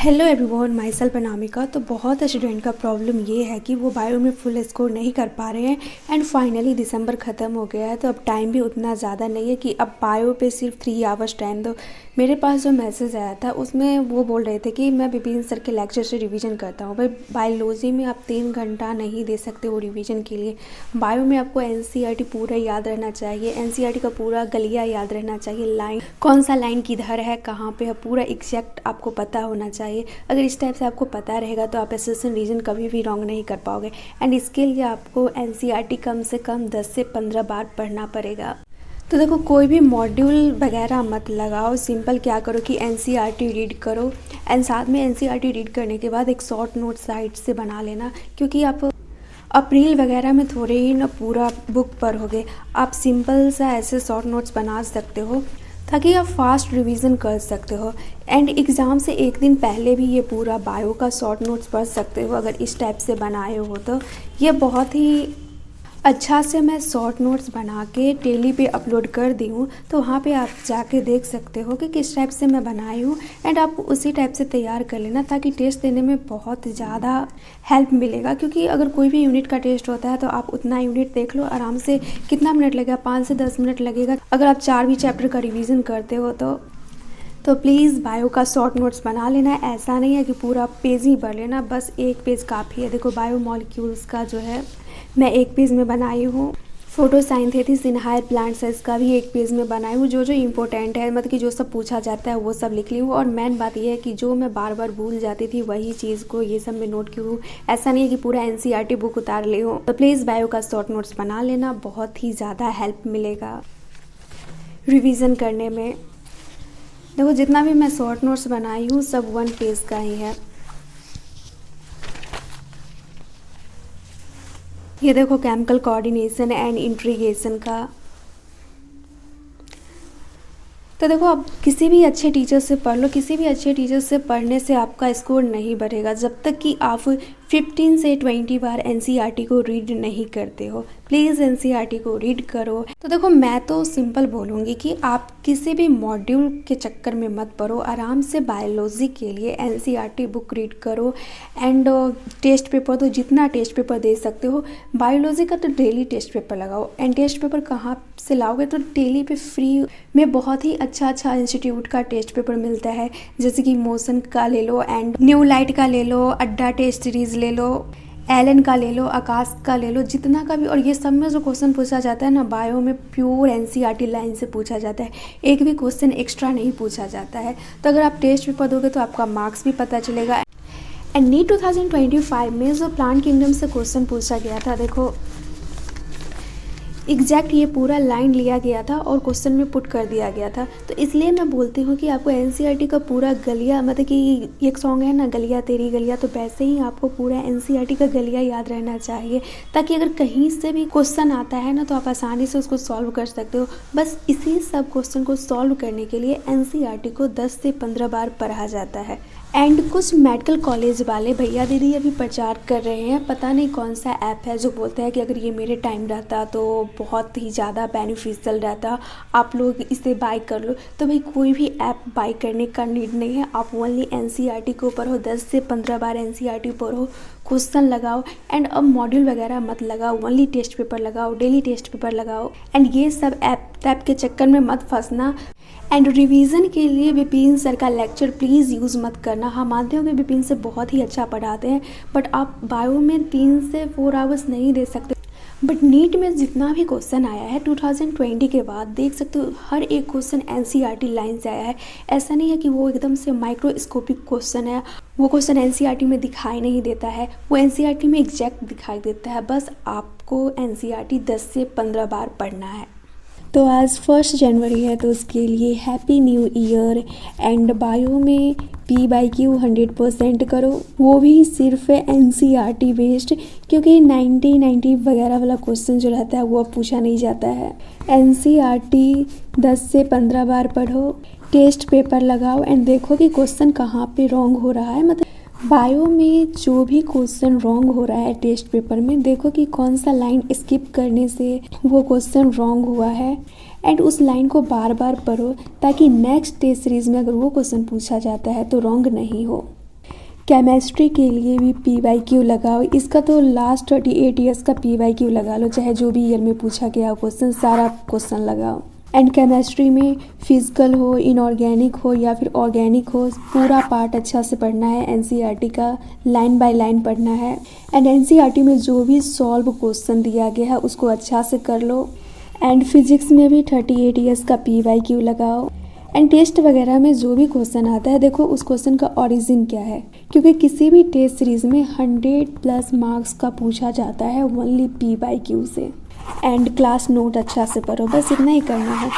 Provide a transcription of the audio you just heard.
Hello everyone, my self Anamika. तो बहुत student का प्रॉब्लम ये है कि वो बायो में फुल स्कोर नहीं कर पा रहे हैं एंड फाइनली दिसंबर ख़त्म हो गया है, तो अब टाइम भी उतना ज़्यादा नहीं है कि अब बायो पे सिर्फ 3 आवर्स टाइम दो। मेरे पास जो मैसेज आया था उसमें वो बोल रहे थे कि मैं विपिन सर के लेक्चर से रिवीजन करता हूँ। भाई बायोलॉजी में आप 3 घंटा नहीं दे सकते हो रिवीजन के लिए। बायो में आपको एनसीईआरटी पूरा याद रहना चाहिए, एनसीईआरटी का पूरा गलिया याद रहना चाहिए, लाइन कौन सा लाइन किधर है, कहाँ पे है, पूरा एग्जैक्ट आपको पता होना चाहिए। अगर इस टाइप से आपको पता रहेगा तो आप एसेशन रीजन कभी भी रॉन्ग नहीं कर पाओगे। एंड इसके लिए आपको एनसीईआरटी कम से कम 10 से 15 बार पढ़ना पड़ेगा। तो देखो, कोई भी मॉड्यूल वगैरह मत लगाओ, सिंपल क्या करो कि एनसीईआरटी रीड करो एंड साथ में एनसीईआरटी रीड करने के बाद एक शॉर्ट नोट साइड से बना लेना, क्योंकि आप अप्रैल वगैरह में थोड़े ही ना पूरा बुक पढ़ोगे। आप सिंपल सा ऐसे शॉर्ट नोट्स बना सकते हो ताकि आप फास्ट रिवीजन कर सकते हो। एंड एग्ज़ाम से एक दिन पहले भी ये पूरा बायो का शॉर्ट नोट्स पढ़ सकते हो अगर इस टाइप से बनाए हो तो। ये बहुत ही अच्छा से मैं शॉर्ट नोट्स बना के टेली पे अपलोड कर दी हूँ, तो वहाँ पे आप जाके देख सकते हो कि किस टाइप से मैं बनाई हूँ एंड आप उसी टाइप से तैयार कर लेना ताकि टेस्ट देने में बहुत ज़्यादा हेल्प मिलेगा। क्योंकि अगर कोई भी यूनिट का टेस्ट होता है तो आप उतना यूनिट देख लो आराम से। कितना मिनट लगेगा? 5 से 10 मिनट लगेगा अगर आप 4 भी चैप्टर का रिविज़न करते हो तो प्लीज़ बायो का शॉर्ट नोट्स बना लेना। ऐसा नहीं है कि पूरा पेज ही पढ़ लेना, बस एक पेज काफ़ी है। देखो, बायो मॉलिक्यूल्स का जो है मैं एक पेज में बनाई हूँ। फोटोसिंथेसिस इन हायर प्लांट्स इसका भी एक पेज में बनाई हूँ। जो इम्पोर्टेंट है, मतलब कि जो सब पूछा जाता है वो सब लिख ली हूँ। और मेन बात यह है कि जो मैं बार बार भूल जाती थी वही चीज़ को ये सब मैं नोट की हूँ। ऐसा नहीं है कि पूरा एनसीईआरटी बुक उतार ली हूँ। तो प्लीज़ बायो का शॉर्ट नोट्स बना लेना, बहुत ही ज़्यादा हेल्प मिलेगा रिविज़न करने में। देखो, जितना भी मैं शॉर्ट नोट्स बनाई हूँ सब 1 पेज का ही है। ये देखो, केमिकल कोऑर्डिनेशन एंड इंटीग्रेशन का। तो देखो, अब किसी भी अच्छे टीचर से पढ़ लो, किसी भी अच्छे टीचर से पढ़ने से आपका स्कोर नहीं बढ़ेगा जब तक कि आप 15 से 20 बार एनसीईआरटी को रीड नहीं करते हो। प्लीज़ एनसीईआरटी को रीड करो। तो देखो, मैं तो सिंपल बोलूँगी कि आप किसी भी मॉड्यूल के चक्कर में मत पड़ो, आराम से बायोलॉजी के लिए एनसीईआरटी बुक रीड करो एंड टेस्ट पेपर तो जितना टेस्ट पेपर दे सकते हो। बायोलॉजी का तो डेली टेस्ट पेपर लगाओ। एंड टेस्ट पेपर कहाँ से लाओगे? तो डेली पे फ्री में बहुत ही अच्छा इंस्टीट्यूट का टेस्ट पेपर मिलता है, जैसे कि मोशन का ले लो एंड न्यू लाइट का ले लो, अड्डा टेस्ट सीरीज ले लो, एलन का ले लो, आकाश का ले लो, जितना का भी। और ये सब में जो क्वेश्चन पूछा जाता है ना, बायो में प्योर एनसीईआरटी लाइन से पूछा जाता है, एक भी क्वेश्चन एक्स्ट्रा नहीं पूछा जाता है। तो अगर आप टेस्ट पेपर दोगे तो आपका मार्क्स भी पता चलेगा। एंड नीट 2025 में जो प्लांट किंगडम से क्वेश्चन पूछा गया था, देखो एग्जैक्ट ये पूरा लाइन लिया गया था और क्वेश्चन में पुट कर दिया गया था। तो इसलिए मैं बोलती हूँ कि आपको एनसीईआरटी का पूरा गलिया, मतलब कि एक सॉन्ग है ना, गलिया तेरी गलिया, तो वैसे ही आपको पूरा एनसीईआरटी का गलिया याद रहना चाहिए ताकि अगर कहीं से भी क्वेश्चन आता है ना तो आप आसानी से उसको सॉल्व कर सकते हो। बस इसी सब क्वेश्चन को सॉल्व करने के लिए एनसीईआरटी को 10 से 15 बार पढ़ा जाता है। एंड कुछ मेडिकल कॉलेज वाले भैया दीदी अभी प्रचार कर रहे हैं, पता नहीं कौन सा ऐप है, जो बोलते हैं कि अगर ये मेरे टाइम रहता तो बहुत ही ज़्यादा बेनिफिशियल रहता, आप लोग इसे बाय कर लो। तो भाई, कोई भी ऐप बाय करने का नीड नहीं है। आप ओनली एनसीईआरटी को पढ़ो, 10 से 15 बार एनसीईआरटी पढ़ो, क्वेश्चन लगाओ एंड अब मॉड्यूल वगैरह मत लगाओ, ओनली टेस्ट पेपर लगाओ, डेली टेस्ट पेपर लगाओ। एंड ये सब ऐप के चक्कर में मत फंसना। एंड रिवीजन के लिए विपिन सर का लेक्चर प्लीज़ यूज़ मत करना। हम मानते हो कि विपिन सर बहुत ही अच्छा पढ़ाते हैं, बट आप बायो में 3 से 4 आवर्स नहीं दे सकते। बट नीट में जितना भी क्वेश्चन आया है 2020 के बाद, देख सकते हो हर एक क्वेश्चन एनसीईआरटी लाइन से आया है। ऐसा नहीं है कि वो एकदम से माइक्रोस्कोपिक क्वेश्चन है, वो क्वेश्चन एनसीईआरटी में दिखाई नहीं देता है, वो एनसीईआरटी में एग्जैक्ट दिखाई देता है। बस आपको एनसीईआरटी 10 से 15 बार पढ़ना है। तो आज 1 जनवरी है, तो उसके लिए happy new year. And bio में PYQ 100% करो, वो भी सिर्फ एनसीईआरटी बेस्ड, क्योंकि 90 वगैरह वाला क्वेश्चन जो रहता है वो अब पूछा नहीं जाता है। एनसीईआरटी 10 से 15 बार पढ़ो, टेस्ट पेपर लगाओ एंड देखो कि क्वेश्चन कहाँ पे रॉन्ग हो रहा है। मतलब बायो में जो भी क्वेश्चन रॉन्ग हो रहा है टेस्ट पेपर में, देखो कि कौन सा लाइन स्किप करने से वो क्वेश्चन रॉन्ग हुआ है एंड उस लाइन को बार बार पढ़ो ताकि नेक्स्ट टेस्ट सीरीज में अगर वो क्वेश्चन पूछा जाता है तो रॉन्ग नहीं हो। केमिस्ट्री के लिए भी PYQ लगाओ। इसका तो लास्ट 38 ईयर्स का PYQ लगा लो, चाहे जो भी ईयर में पूछा गया क्वेश्चन सारा क्वेश्चन लगाओ। एंड केमिस्ट्री में फिजिकल हो, इनऑर्गेनिक हो या फिर ऑर्गेनिक हो, पूरा पार्ट अच्छा से पढ़ना है। NCERT का लाइन बाय लाइन पढ़ना है। एंड NCERT में जो भी सॉल्व क्वेश्चन दिया गया है उसको अच्छा से कर लो। एंड फिजिक्स में भी 38 ईयर्स का PYQ लगाओ। एंड टेस्ट वगैरह में जो भी क्वेश्चन आता है देखो उस क्वेश्चन का ओरिजिन क्या है, क्योंकि किसी भी टेस्ट सीरीज़ में 100+ मार्क्स का पूछा जाता है ओनली PYQ से। एंड क्लास नोट अच्छा से पढ़ो, बस इतना ही करना है।